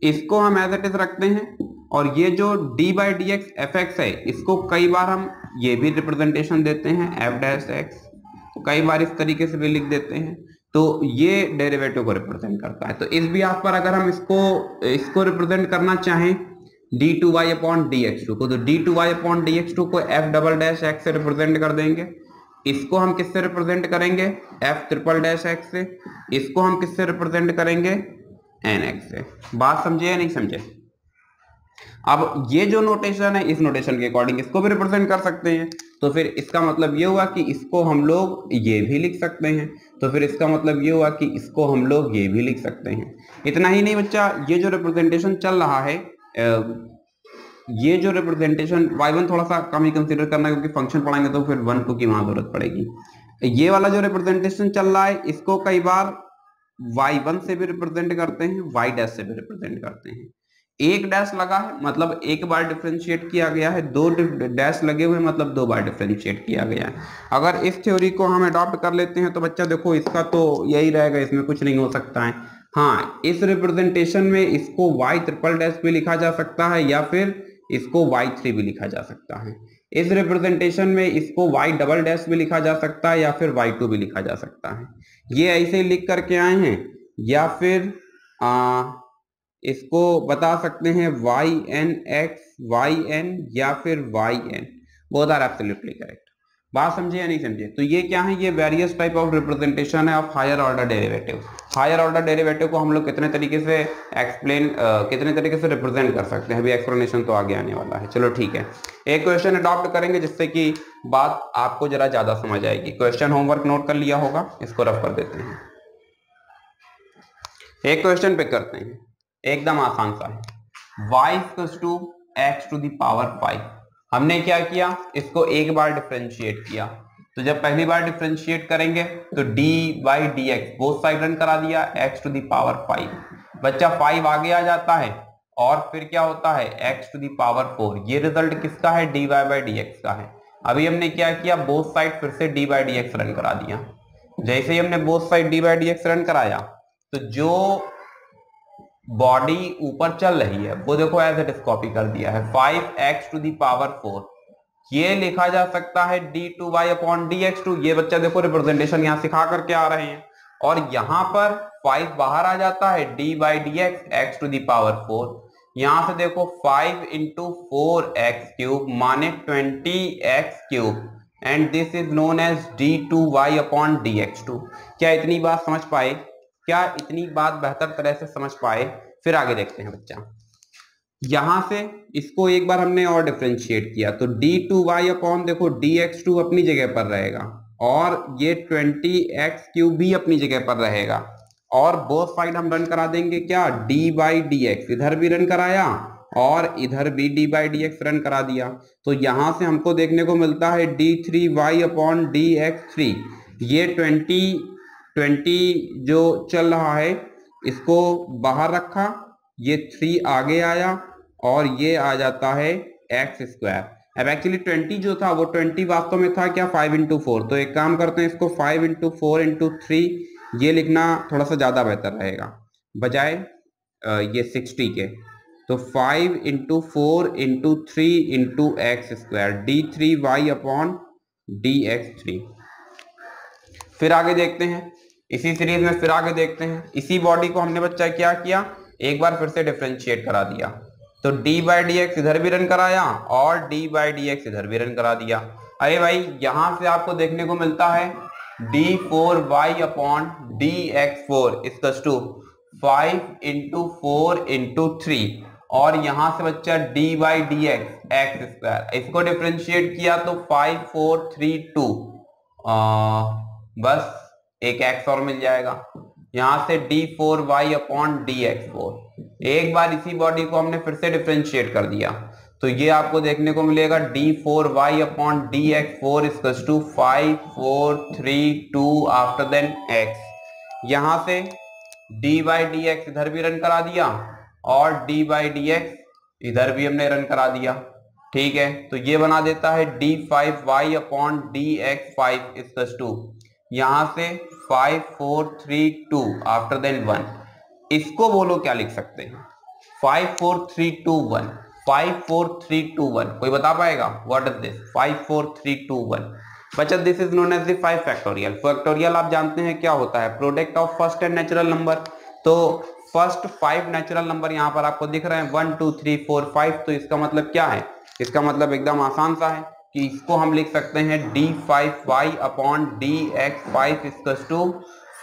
इसको हम एज इट इज रखते हैं और ये जो D by d x F x है इसको कई बार हम ये भी रिप्रेजेंटेशन देते हैं एफ डैश एक्स, कई बार इस तरीके से भी लिख देते हैं। तो ये डेरिवेटिव को रिप्रेजेंट करता है। तो इस भी आप पर अगर हम इसको रिप्रेजेंट करना चाहें d2y अपॉन dx2 को, तो d2y अपॉन dx2 को f डबल डैश एक्स से रिप्रेजेंट कर देंगे। इसको हम किससे रिप्रेजेंट करेंगे, f ट्रिपल डैश एक्स से। इसको हम किससे रिप्रेजेंट करेंगे, nx से। बात समझे या नहीं समझे? अब ये जो नोटेशन है इस नोटेशन के अकॉर्डिंग इसको भी रिप्रेजेंट कर सकते हैं। तो फिर इसका मतलब ये हुआ कि इसको हम लोग ये भी लिख सकते हैं। तो फिर इसका मतलब ये हुआ कि इसको हम लोग ये भी लिख सकते हैं। इतना ही नहीं बच्चा, ये जो रिप्रेजेंटेशन चल रहा है, ये जो रिप्रेजेंटेशन y1 थोड़ा सा कम ही कंसीडर करना क्योंकि फंक्शन पढ़ाएंगे तो फिर 1 की वहां जरूरत पड़ेगी। ये वाला जो रिप्रेजेंटेशन चल रहा है इसको कई बार y1 से भी रिप्रेजेंट करते हैं, y डैश से भी रिप्रेजेंट करते हैं। एक डैश लगा है मतलब एक बार डिफरेंशिएट किया गया है, दो डैश लगे हुए मतलब दो बार डिफरेंशिएट किया गया है। अगर इस थ्योरी को हम अडॉप्ट कर लेते हैं तो बच्चा देखो इसका तो यही रहेगा, इसमें कुछ नहीं हो सकता है। हाँ, इस रिप्रेजेंटेशन में इसको y ट्रिपल डैश भी लिखा जा सकता है या फिर इसको y3 भी लिखा जा सकता है। इस रिप्रेजेंटेशन में इसको y डबल डैश भी लिखा जा सकता है या फिर y2 भी लिखा जा सकता है। ये ऐसे लिख करके आए हैं या फिर इसको बता सकते हैं yn या फिर yn, both are absolutely correct. बात समझे या नहीं समझे? तो ये क्या है, ये वेरियस टाइप ऑफ रिप्रेजेंटेशन है of higher order derivative. Higher order derivative को हम लोग कितने तरीके से कितने तरीके से रिप्रेजेंट कर सकते हैं, अभी एक्सप्लेनेशन तो आगे आने वाला है। चलो ठीक है, एक क्वेश्चन अडॉप्ट करेंगे जिससे कि बात आपको जरा ज्यादा समझ आएगी। क्वेश्चन होमवर्क नोट कर लिया होगा, इसको रफ कर देते हैं। एक क्वेश्चन पिक करते हैं, एकदम आसान सा है। y equals to x to the power 5। हमने क्या किया, इसको एक बार डिफरेंशिएट किया। तो जब पहली बार डिफरेंशिएट करेंगे तो d by d x both side run करा दिया, x टू द पावर 5। बच्चा 5 आगे आ जाता है और फिर क्या होता है x टू द पावर 4। ये रिजल्ट किसका है, dy बाई डी एक्स का है। अभी हमने क्या किया, बोथ साइड फिर से d by d x run करा दिया। जैसे ही हमने both side d by d x run कराया तो जो बॉडी ऊपर चल रही है वो देखो एज इट इज कॉपी कर दिया है 5x टू दी पावर 4। ये लिखा जा सकता है d2y अपॉन dx2। ये बच्चा देखो रिप्रेजेंटेशन यहाँ सिखा करके आ रहे हैं और यहाँ पर 5 बाहर आ जाता है, d by d x x to the power 4। यहां से देखो 5 इंटू 4x क्यूब माने 20x cube and this is known as d2y upon dx2। क्या इतनी बात समझ पाए? क्या इतनी बात बेहतर तरह से समझ पाए? फिर आगे देखते हैं बच्चा। यहां से इसको एक बार हमने और डिफरेंशिएट किया तो d2y अपॉन देखो dx2 अपनी जगह पर रहेगा और ये 20x³ भी अपनी जगह पर रहेगा और बोथ साइड हम रन करा देंगे क्या, d/dx, इधर भी रन कराया और इधर भी d/dx रन करा दिया। तो यहां से हमको देखने को मिलता है d3y अपॉन dx3, ये 20 जो चल रहा है इसको बाहर रखा, ये 3 आगे आया और ये आ जाता है x²। अब एक्चुअली 20 जो था वो 20 वास्तव में था क्या, 5 × 4। तो एक काम करते हैं, इसको 5 × 4 × 3 ये लिखना थोड़ा सा ज्यादा बेहतर रहेगा बजाय ये 60 के। तो 5 × 4 × 3 × x² d3y अपॉन dx3। फिर आगे देखते हैं, इसी सीरीज में फिर आगे देखते हैं। इसी बॉडी को हमने बच्चा क्या किया, एक बार फिर से डिफरेंशिएट करा दिया। तो d/dx इधर भी रन कराया और d/dx इधर भी रन करा दिया। अरे भाई यहां से आपको देखने को मिलता है d4y upon dx4 equals to 5 × 4 × 3 और यहां से बच्चा d/dx x², इसको डिफरेंशिएट किया तो 5 4 3 2, बस एक x और मिल जाएगा। यहां से d4y अपॉन dx4। एक बार इसी बॉडी को हमने फिर से डिफरेंशिएट कर दिया तो ये आपको देखने को मिलेगा d4y upon dx4 equals to 5 4 3 2 after then x। यहां से d/dx इधर भी रन करा दिया और d/dx इधर भी हमने रन करा दिया। ठीक है, तो ये बना देता है d5y upon dx5 equals to यहां से 5 4 3 2 आफ्टर देन 1। इसको बोलो क्या लिख सकते हैं, 5 4 3 2 1, 5 4 3 2 1। कोई बता पाएगा व्हाट इज दिस? 5 4 3 2 1 बच्चा, this is known as the 5 factorial. Factorial आप जानते हैं क्या होता है, product of first and natural number. तो फर्स्ट 5 नेचुरल नंबर यहाँ पर आपको दिख रहे हैं 1 2 3 4 5। तो इसका मतलब क्या है, इसका मतलब एकदम आसान सा है कि इसको हम लिख सकते हैं d5y upon dx5 equals to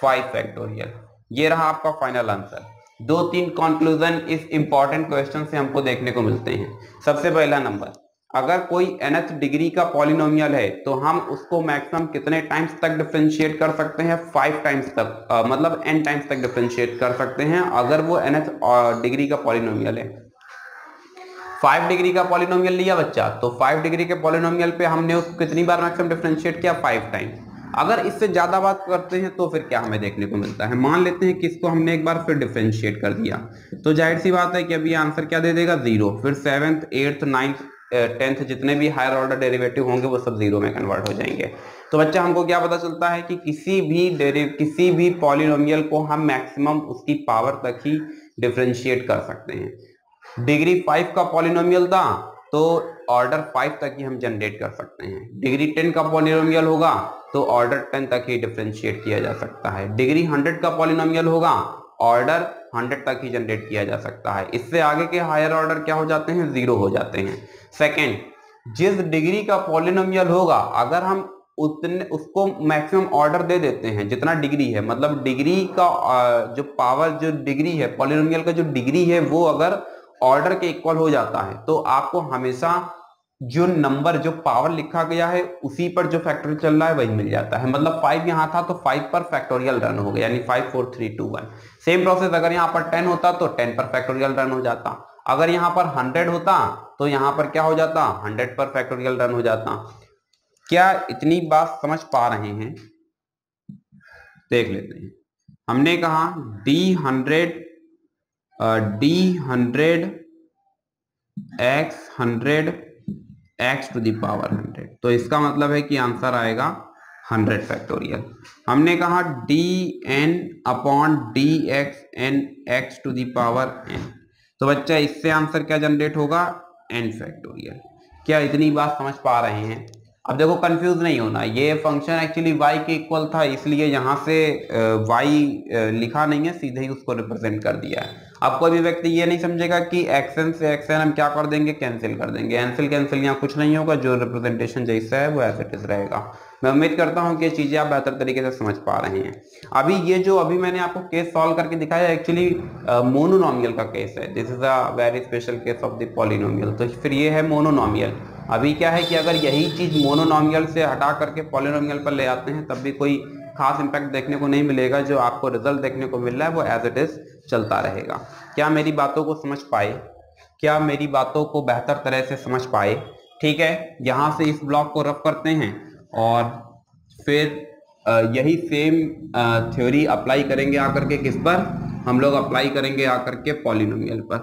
5 factorial. ये रहा आपका फाइनल आंसर। 2-3 कंक्लूजन इस इंपॉर्टेंट क्वेश्चन से हमको देखने को मिलते हैं। सबसे पहला नंबर, अगर कोई nth डिग्री का पॉलिनोमियल है तो हम उसको मैक्सिमम कितने टाइम्स तक डिफरेंशिएट कर सकते हैं, 5 टाइम्स तक, मतलब n टाइम्स तक डिफरेंशिएट कर सकते हैं अगर वो nth डिग्री का पॉलिनोमियल है। 5 डिग्री का पॉलिनोमियल लिया बच्चा, तो 5 डिग्री के पॉलिनोमियल पे हमने उसको कितनी बार मैक्सिमम डिफरेंशिएट किया, 5 टाइम। अगर इससे ज्यादा बात करते हैं तो फिर क्या हमें देखने को मिलता है, मान लेते हैं कि इसको हमने एक बार फिर डिफरेंशिएट कर दिया तो जाहिर सी बात है कि अभी आंसर क्या दे देगा, 0। फिर 7th 8th 9th 10th जितने भी हायर ऑर्डर डेरिवेटिव होंगे वो सब 0 में कन्वर्ट हो जाएंगे। तो बच्चा हमको क्या पता चलता है कि किसी भी पॉलिनोमियल को हम मैक्सिमम उसकी पावर तक ही डिफरेंशिएट कर सकते हैं। डिग्री 5 का पॉलिनोमियल था तो ऑर्डर 5 तक ही हम जनरेट कर सकते हैं। डिग्री 10 का पॉलिनोमियल होगा तो ऑर्डर 10 तक ही डिफरेंशिएट किया जा सकता है। डिग्री 100 का पॉलिनोमियल होगा, ऑर्डर 100 तक ही जनरेट किया जा सकता है। इससे आगे के हायर ऑर्डर क्या हो जाते हैं, 0 हो जाते हैं। सेकेंड, जिस डिग्री का पॉलिनोमियल होगा अगर हम उसको मैक्सिमम ऑर्डर दे देते हैं जितना डिग्री है, मतलब डिग्री का जो पावर जो डिग्री है पॉलिनोमियल का जो डिग्री है वो अगर ऑर्डर के इक्वल हो जाता है तो आपको हमेशा जो नंबर जो पावर लिखा गया है उसी पर जो फैक्टोरियल चल रहा है वही मिल जाता है। मतलब 5 यहाँ था तो 5 पर फैक्टोरियल रन हो गया, यानी 5 4 3 2 1। सेम प्रोसेस अगर यहाँ पर 10 होता तो 10 पर फैक्टोरियल रन हो जाता। अगर यहाँ पर 100 होता तो यहाँ पर क्या हो जाता, 100 पर फैक्टोरियल रन हो जाता। क्या इतनी बात समझ पा रहे हैं? देख लेते हैं। हमने कहा d100 x 100 100, तो इसका मतलब है कि आंसर आएगा 100 फैक्टोरियल। हमने कहा dn upon dxn x n, तो बच्चा इससे आंसर क्या जनरेट होगा, n फैक्टोरियल। क्या इतनी बात समझ पा रहे हैं? अब देखो कंफ्यूज नहीं होना, ये फंक्शन एक्चुअली y के इक्वल था इसलिए यहाँ से y लिखा नहीं है, सीधे ही उसको रिप्रेजेंट कर दिया है। अब कोई भी व्यक्ति ये नहीं समझेगा कि xn से xn हम क्या कर देंगे, कैंसिल कर देंगे। कैंसिल यहाँ कुछ नहीं होगा, जो रिप्रेजेंटेशन जैसा है वो ऐसे रहेगा। मैं उम्मीद करता हूं कि ये चीजें आप बेहतर तरीके से समझ पा रहे हैं। अभी मैंने आपको केस सॉल्व करके दिखाया, एक्चुअली मोनोनॉमियल का केस है। This is a very special case of the polynomial. तो फिर ये है मोनोनॉमियल। अभी क्या है कि अगर यही चीज मोनोनॉमियल से हटा करके पॉलिनोमियल पर ले आते हैं तब भी कोई खास इंपैक्ट देखने को नहीं मिलेगा। जो आपको रिजल्ट देखने को मिल रहा है वो एज इट इज चलता रहेगा। क्या मेरी बातों को समझ पाए? क्या मेरी बातों को बेहतर तरह से समझ पाए? ठीक है, यहां से इस ब्लॉक को रफ करते हैं और फिर यही सेम थ्योरी अप्लाई करेंगे आकर के किस पर? हम लोग अप्लाई करेंगे आकर के पॉलिनोमियल पर।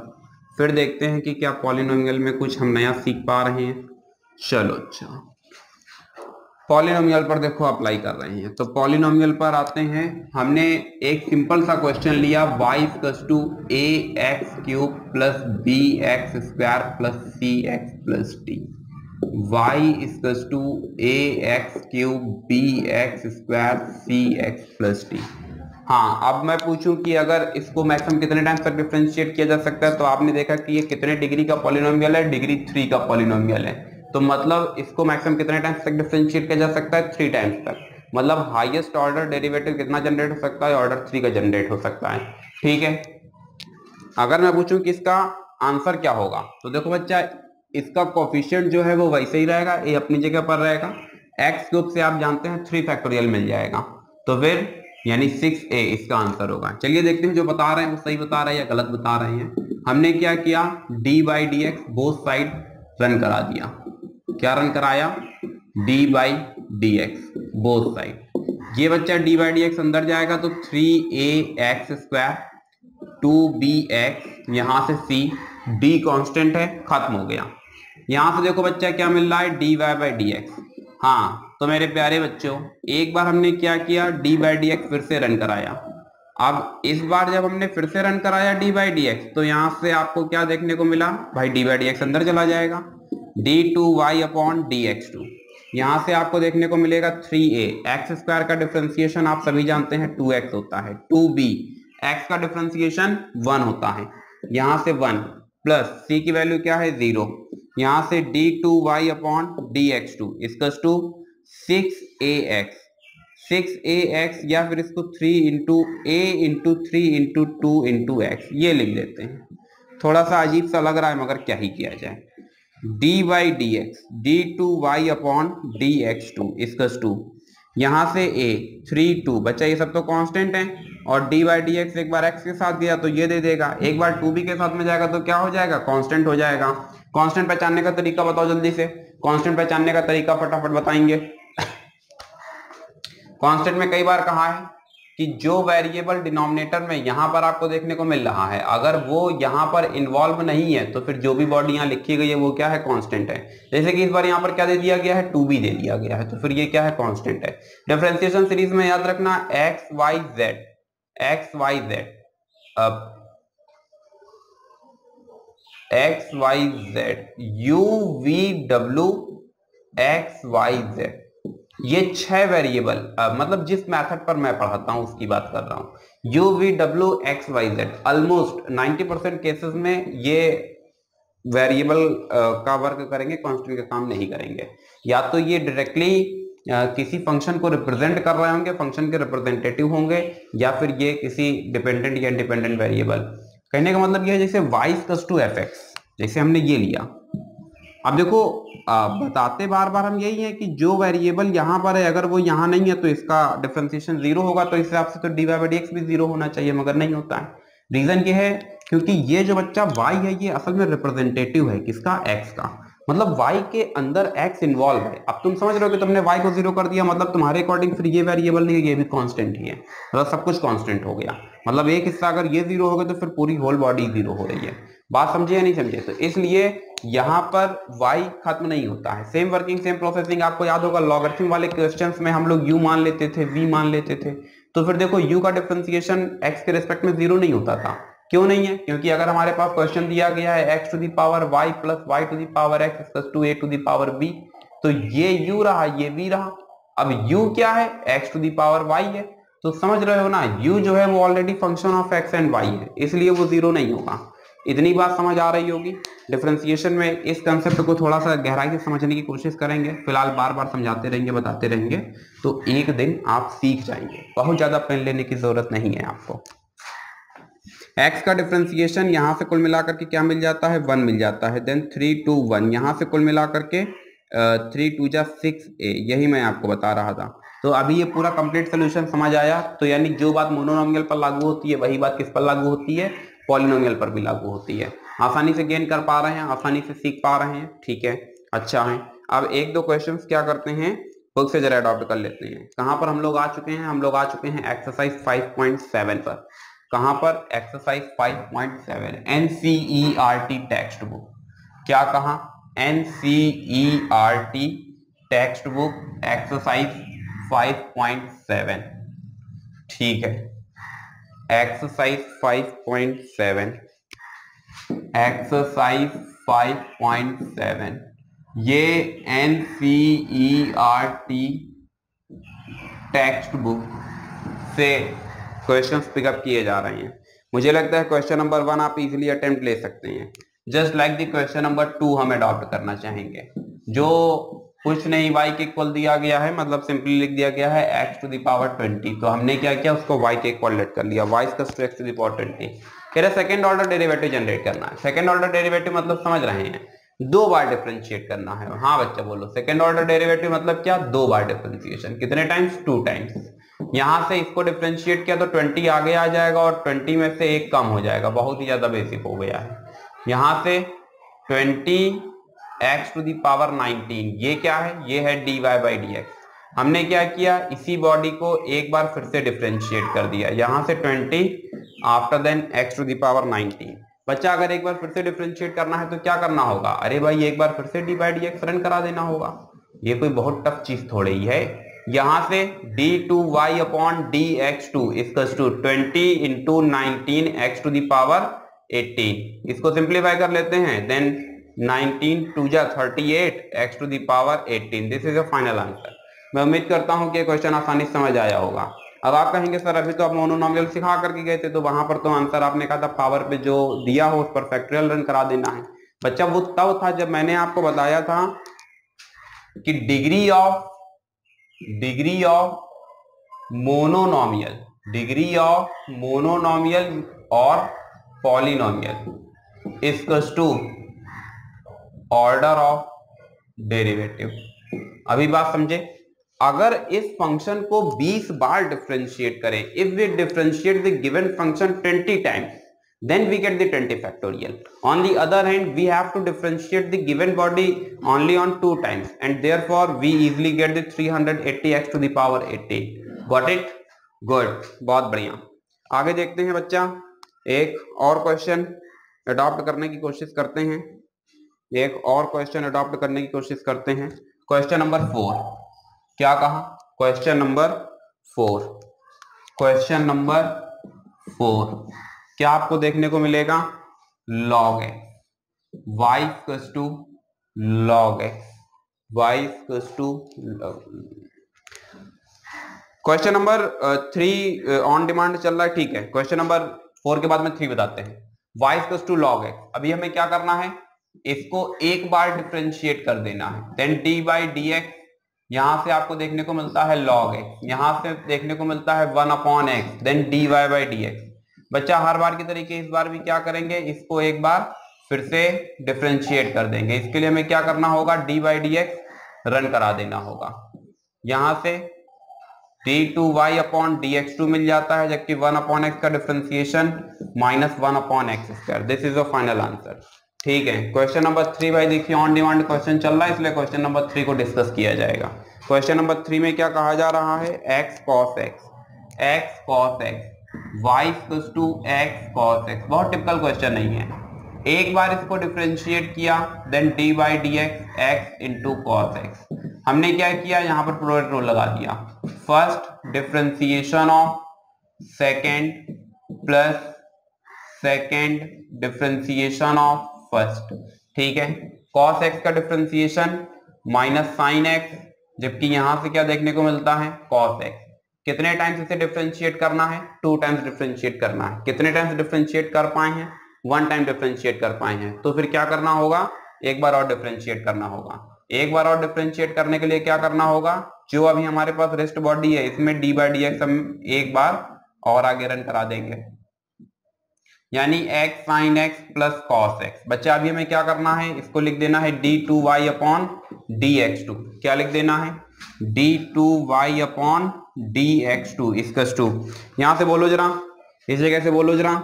फिर देखते हैं कि क्या पॉलिनोमियल में कुछ हम नया सीख पा रहे हैं। चलो अच्छा, पॉलिनोमियल पर देखो अप्लाई कर रहे हैं। तो पॉलिनोमियल पर आते हैं। हमने एक सिंपल सा क्वेश्चन लिया, y equals to a x cube plus b x square plus c x plus d. y equals to a x cube b x square c x plus d. हाँ, अब मैं पूछूं कि अगर इसको मैक्सिमम कितने टाइम्स तक डिफरेंशिएट किया जा सकता है, तो आपने देखा कि ये कितने डिग्री का पॉलिनोमियल है? डिग्री 3 का पॉलिनोमियल है। तो मतलब इसको मैक्सिमम कितने टाइम्स तक डिफरेंशिएट किया जा सकता है? 3 टाइम्स तक। मतलब हाईएस्ट ऑर्डर डेरिवेटिव कितना जनरेट हो सकता है? ऑर्डर 3 का जनरेट हो सकता है। ठीक है, अगर मैं पूछूं कि इसका आंसर क्या होगा, तो देखो बच्चा, इसका कोफिशिएंट जो है वो वैसे ही रहेगा, ए अपनी जगह पर रहेगा। एक्स क्यूब से आप जानते हैं 3 फैक्टोरियल मिल जाएगा, तो फिर यानी 6a इसका आंसर होगा। चलिए देखते हैं जो बता रहे हैं वो सही बता रहे हैं या गलत बता रहे हैं। हमने क्या किया, D by d x both side run करा दिया। क्या रन कराया? D by d x both side. ये बच्चा डी बाई डी एक्स अंदर जाएगा तो 3a x² 2bx, यहां से c, d कांस्टेंट है, खत्म हो गया। यहां से देखो बच्चा क्या मिल रहा है, dy बाई डी एक्स। हाँ, तो मेरे प्यारे बच्चों, एक बार हमने क्या किया, डी बाई डी एक्स फिर से रन कराया। अब इस बार जब हमने फिर से रन कराया डी बाई डी एक्स, तो यहां से आपको क्या देखने को मिला भाई, डी बाई डी एक्स अंदर चला जाएगा, d2y अपॉन dx2। यहां से आपको देखने को मिलेगा 3a, एक्स स्क्वायर का डिफरेंशिएशन आप सभी जानते हैं 2x होता है, 2b x का डिफरेंशिएशन 1 होता है, यहां से 1 प्लस c की वैल्यू क्या है 0, यहां से d2y upon dx2 equals to 6ax या फिर इसको 3 into a into 3 into 2 into x ये लिख देते हैं। थोड़ा सा अजीब सा लग रहा है मगर क्या ही किया जाए। d by d x d2y upon dx2 equals to, यहां से a 3 2 बच्चा ये सब तो कांस्टेंट है, और d बाई डी एक्स एक बार x के साथ गया तो ये दे देगा, एक बार 2b के साथ में जाएगा तो क्या हो जाएगा, कांस्टेंट हो जाएगा। कांस्टेंट पहचानने का तरीका बताओ जल्दी से, कांस्टेंट पहचानने का तरीका फटाफट बताएंगे। कांस्टेंट में कई बार कहा है कि जो वेरिएबल डिनोमिनेटर में यहां पर आपको देखने को मिल रहा है, अगर वो यहां पर इन्वॉल्व नहीं है तो फिर जो भी बॉडी यहां लिखी गई है वो क्या है, कांस्टेंट है। जैसे कि इस बार यहां पर क्या दे दिया गया है, 2b दे दिया गया है, तो फिर ये क्या है, कांस्टेंट है। डिफरेंशिएशन सीरीज में याद रखना x y z, x y z u v w x y z, ये 6 वेरिएबल, मतलब जिस मेथड पर मैं पढ़ाता हूं उसकी बात कर रहा हूं, u v w x y z। Almost 90% cases में ये वेरिएबल का वर्क करेंगे, कांस्टेंट का काम नहीं करेंगे। या तो ये डायरेक्टली किसी फंक्शन को रिप्रेजेंट कर रहे होंगे, फंक्शन के रिप्रेजेंटेटिव होंगे, या फिर ये किसी डिपेंडेंट या इंडिपेंडेंट वेरिएबल। कहने का मतलब ये है जैसे y इक्वल्स टू fx, जैसे हमने ये लिया। अब देखो बताते बार बार हम यही है कि जो वेरिएबल यहाँ पर है अगर वो यहाँ नहीं है तो इसका डिफरेंशिएशन 0 होगा, तो इस हिसाब से तो dy बाई डी एक्स भी 0 होना चाहिए, मगर नहीं होता है। रीजन ये है क्योंकि ये जो बच्चा y है ये असल में रिप्रेजेंटेटिव है किसका, x का, मतलब y के अंदर x इन्वॉल्व है। अब तुम समझ रहे हो कि तुमने y को 0 कर दिया, मतलब तुम्हारे अकॉर्डिंग फिर ये वेरिएबल नहीं है, ये भी कांस्टेंट ही है, मतलब सब कुछ कांस्टेंट हो गया। मतलब एक हिस्सा अगर ये 0 हो गया तो फिर पूरी होल बॉडी 0 हो रही है। बात समझे या नहीं समझे? तो इसलिए यहाँ पर y खत्म नहीं होता है। सेम वर्किंग सेम प्रोसेसिंग, आपको याद होगा लॉगरिथम वाले क्वेश्चंस में हम लोग u मान लेते थे, v मान लेते थे, तो फिर देखो u का डिफरेंशिएशन x के रिस्पेक्ट में 0 नहीं होता था। क्यों नहीं है? क्योंकि अगर हमारे पास क्वेश्चन दिया गया है x to the power y plus y to the power x equals to a to the power b, तो ये u रहा, ये v रहा। अब u क्या है, x to the power y है, तो समझ रहे हो ना, u जो है वो already function of x and y है, इसलिए वो 0 नहीं होगा। इतनी बात समझ आ रही होगी। डिफरेंशिएशन में इस कंसेप्ट को थोड़ा सा गहराई से समझने की कोशिश करेंगे, फिलहाल बार बार समझाते रहेंगे, बताते रहेंगे, तो एक दिन आप सीख जाएंगे। बहुत ज्यादा पेन लेने की जरूरत नहीं है आपको। x का डिफरेंशिएशन यहाँ से कुल मिलाकर के क्या मिल जाता है, 1 मिल जाता है। देन 3 2 1 यहाँ से कुल मिलाकर के 3 2 जा 6a, यही मैं आपको बता रहा था। तो अभी ये पूरा कंप्लीट सोल्यूशन समझ आया। तो यानी जो बात मोनोनोमियल पर लागू होती है वही बात किस पर लागू होती है, पॉलिनोमियल पर भी लागू होती है। आसानी से गेन कर पा रहे हैं, आसानी से सीख पा रहे हैं, ठीक है, अच्छा है। अब एक दो क्वेश्चंस क्या करते हैं, बुक से जरा अडॉप्ट कर लेते हैं। कहाँ पर हम लोग आ चुके हैं, हम लोग आ चुके हैं एक्सरसाइज 5.7 पर। कहां पर, एक्सरसाइज 5.7 NCERT टेक्स्ट बुक। क्या कहा, NCERT टेक्स्ट बुक एक्सरसाइज 5.7, ठीक है। एक्सरसाइज 5.7, एक्सरसाइज 5.7 ये NCERT टेक्स्ट बुक से क्वेश्चंस पिकअप किए जा रहे हैं। मुझे लगता है क्वेश्चन नंबर 1 आप इजीली अटेम्प्ट ले सकते हैं। Just like the question number 2 हम अडॉप्ट करना चाहेंगे, जो कुछ नहीं y के इक्वल दिया गया है, मतलब सिंपली लिख दिया गया है x to the power 20। तो हमने क्या किया, उसको y के इक्वल लेट कर लिया, y to x to the power 20। कह रहे सेकंड ऑर्डर डेरिवेटिव जनरेट करना है। सेकंड ऑर्डर डेरिवेटिव मतलब समझ रहे हैं, 2 बार डिफरेंशिएट करना है। हाँ बच्चा बोलो, सेकंड ऑर्डर डेरिवेटिव मतलब क्या, 2 बार डिफरेंशिएशन। कितने टाइम्स, 2 टाइम्स। यहां से इसको डिफरेंशिएट किया तो 20 आगे आ जाएगा और 20 में से 1 कम हो जाएगा, बहुत ही ज्यादा बेसिक हो गया है। यहां से 20x to the power 19, ये क्या है, ये है dy by dx। हमने क्या किया, इसी बॉडी को एक बार फिर से डिफरेंशिएट कर दिया, यहां से 20 after then x to the power 19। बच्चा अगर एक बार फिर से डिफरेंशिएट करना है तो क्या करना होगा, अरे भाई एक बार फिर से dy by dx रन करा देना होगा। ये कोई बहुत टफ चीज थोड़ी ही है। यहां से d2y upon dx2 equals to 20 into 19 x to the power 18। इसको सिंप्लीफाई कर लेते हैं, देन 19 2 जा 38 x to the power 18। This is a final answer. मैं उम्मीद करता हूं कि क्वेश्चन आसानी से समझ आया होगा। अब आप कहेंगे सर अभी तो आप मोनोनोमियल सिखा करके गए थे, तो वहां पर तो आंसर आपने कहा था पावर पे जो दिया हो उस पर फैक्टोरियल रन करा देना है। बच्चा वो तब था जब मैंने आपको बताया था कि डिग्री ऑफ मोनोनोमियल और polynomial equals to order of derivative. अभी बात समझे, अगर इस फंक्शन को 20 बार डिफरेंशिएट करें, if we differentiate the given function 20 times, then we get the 20 factorial. On the other hand, we have to differentiate the given body only on 2 times, and therefore we easily get the 380x to the power 80. Got it? Good. बहुत बढ़िया। आगे देखते हैं बच्चा, एक और question adopt करने की कोशिश करते हैं, एक और क्वेश्चन अडॉप्ट करने की कोशिश करते हैं। क्वेश्चन नंबर 4, क्या कहा, क्वेश्चन नंबर 4, क्वेश्चन नंबर 4 क्या आपको देखने को मिलेगा, log x y equals to log x y equals to question number 3 on demand चल रहा है, ठीक है। क्वेश्चन नंबर 4 के बाद में 3 बताते हैं। y equals to log x, अभी हमें क्या करना है, इसको एक बार डिफरेंशिएट कर देना है। देन d by dx, यहां से आपको देखने को मिलता है log x, यहां से देखने को मिलता है 1 upon x, then dy by dx। बच्चा हर बार की तरीके इस बार भी क्या करेंगे, इसको एक बार फिर से डिफरेंशिएट कर देंगे। इसके लिए हमें क्या करना होगा, dy by dx रन करा देना होगा। यहां से d2y अपॉन dx2 मिल जाता है, जबकि 1 अपॉन x का differentiation minus 1 upon x square. This is a final answer, ठीक है। क्वेश्चन नंबर 3 भाई देखिए ऑन डिमांड क्वेश्चन चल रहा है, इसलिए क्वेश्चन नंबर 3 को डिस्कस किया जाएगा। क्वेश्चन नंबर 3 में क्या कहा जा रहा है, x cos x y equals to x cos x। बहुत टिपिकल क्वेश्चन नहीं है। एक बार इसको डिफरेंशिएट किया, then dy dx x into cos x। हमने क्या किया, यहाँ पर प्रोडक्ट रूल लगा दिया, first differentiation of second plus second differentiation of first, ठीक है। cos x का डिफरेंशिएशन माइनस साइन x, जबकि यहां से क्या देखने को मिलता है, cos x। कितने टाइम्स इसे डिफरेंशिएट करना है, 2 टाइम्स डिफरेंशिएट करना है। कितने टाइम्स डिफरेंशिएट कर पाए हैं, वन टाइम डिफरेंशिएट कर पाए हैं। तो फिर क्या करना होगा, एक बार और डिफरेंशिएट करना होगा। एक बार और डिफरेंशिएट करने के लिए क्या करना होगा, जो अभी हमारे पास रेस्ट बॉडी है इसमें डी बाई डी एक्स हम एक बार और आगे रन करा देंगे, यानी x sine x plus cos x. बच्चा अभी हमें क्या करना है, इसको लिख देना है d two y upon d x two. क्या लिख देना है, d two y upon d x two equals to, यहां से बोलो जरा, इस जगह से बोलो जरा,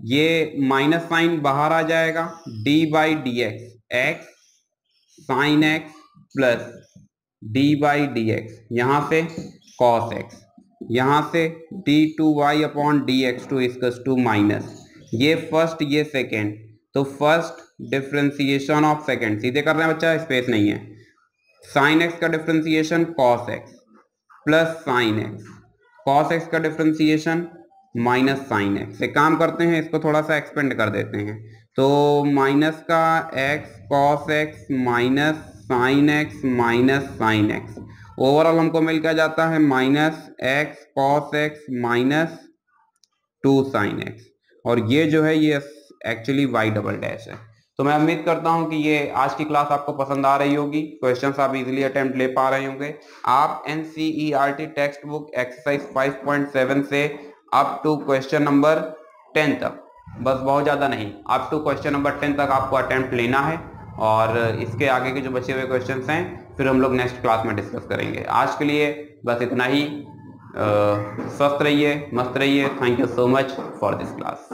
ये माइनस साइन बाहर आ जाएगा, d by d x, x sine x plus d by d x, यहां से कॉस एक्स, यहां से d two y upon d x two equals to minus, ये फर्स्ट ये सेकेंड, तो फर्स्ट डिफरेंशिएशन ऑफ सेकेंड, सीधे कर रहे हैं बच्चा, स्पेस नहीं है, साइन एक्स का differentiation cos x plus sine x, cos x का डिफरेंशिएशन माइनस साइन एक्स। एक काम करते हैं, इसको थोड़ा सा एक्सपेंड कर देते हैं, तो माइनस का x cos x minus sine x minus sine x, overall हमको मिल क्या जाता है minus x cos x minus two sine x, और ये जो है ये एक्चुअली वाई डबल डैश है। तो मैं उम्मीद करता हूं कि ये आज की क्लास आपको पसंद आ रही होगी, क्वेश्चंस आप इजीली अटेम्प्ट ले पा रहे होंगे। आप एनसीईआरटी टेक्स्ट बुक एक्सरसाइज 5.7 से अप टू क्वेश्चन नंबर 10 तक, बस बहुत ज़्यादा नहीं, अप टू क्वेश्चन नंबर 10 तक आपको अटेम्प्ट लेना है, और इसके आगे के जो बचे हुए क्वेश्चंस हैं फिर हम लोग नेक्स्ट क्लास में डिस्कस करेंगे। आज के लिए बस इतना ही। स्वस्थ रहिए, मस्त रहिए। Thank you so much for this class.